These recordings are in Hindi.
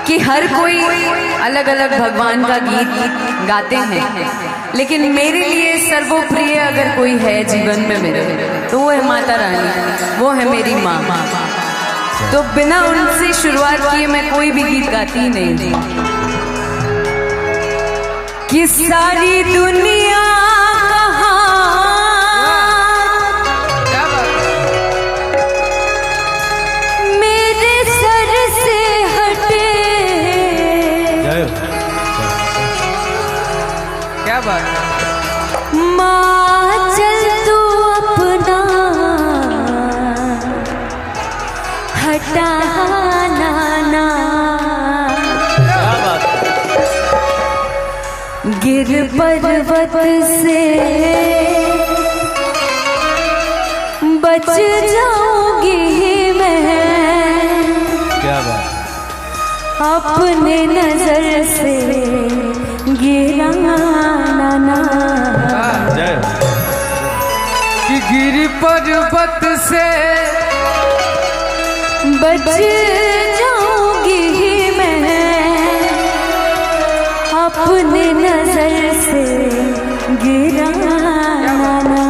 कि हर कोई अलग अलग भगवान का गीत गाते हैं, लेकिन मेरे लिए सर्वप्रिय अगर कोई है जीवन में मेरे, तो वो है माता रानी, वो है मेरी माँ। तो बिना उनसे शुरुआत किए मैं कोई भी गीत गाती ही नहीं। कि सारी दुनिया माँ चल तू अपना हटाना ना, गिर पर्वत से बच जाऊंगी मैं, क्या बात, अपने नजर से गिराना ना। कि गिर पर्वत से बच जाऊंगी मैं, अपने नजर से गिराना ना।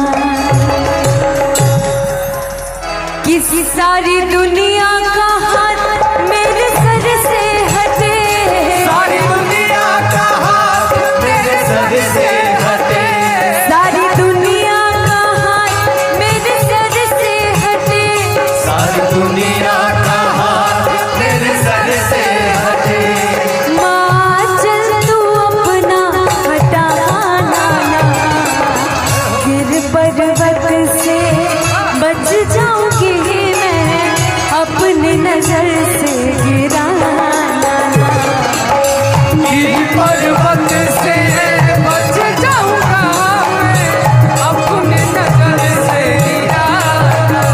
किसी सारी दुनिया का हाथ मेरे सर से हटे, सारी दुनिया का हाथ मेरे सर से हटे, सारी दुनिया का हाथ मेरे सर से हटे, सारी दुनिया का हाथ मेरे सर से हटे। माँ चल तू अपना हटाना ना, गिर पर्वत से बच जाऊंगी मैं, अपनी नजर से गिराना ना। गिर पर्वत से बच जाऊंगा मैं, अपनी नजर से गिराना।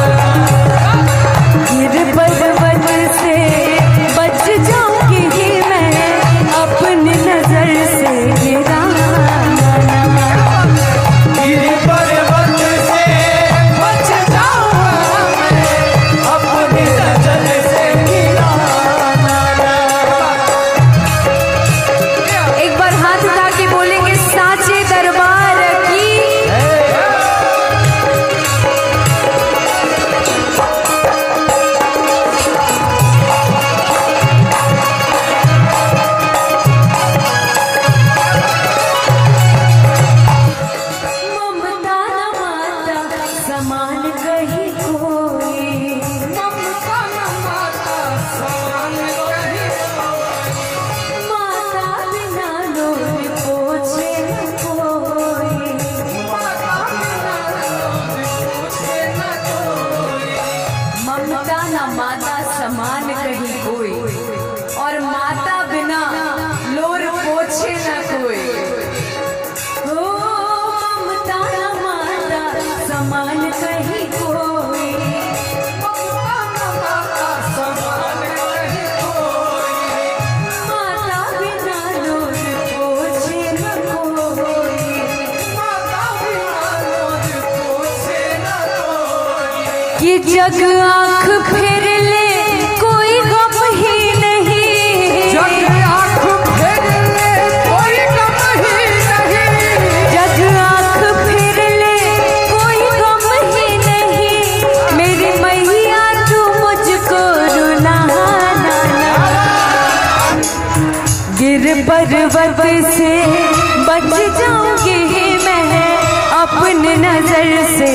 गिर पर्वत से बच जाऊंगी मैं, अपनी नजर से गिराना ना। गिर पर्वत से बच जाऊंगा मैं, अपनी नजर से गिराना। एक बार हाथ उठा के बोलेंगे साचे दरबार की। ममता न माता समान कहीं कोई, ममता न माता समान कहीं माता बिना लोग पोछे न कोई, माता बिना पूछे न कोई। ममता न माता समान कहीं कोई, और माता बिना लोर पोछे न कोई। ओ ममता न माता समान कहीं कोई, ममता न माता समान कहीं कोई। माता बिना लोर पोछे न कोई। माता बिना लोग पूछे न कोई। ये जग आँख फेर ले कोई गम ही नहीं, जग आँख फेर ले कोई गम ही नहीं, जग आँख फेर ले कोई गम ही नहीं, मेरी मैया तू मुझको रुलाना ना। गिर पर्वत से बच जाऊंगी मैं, अपनी नजर से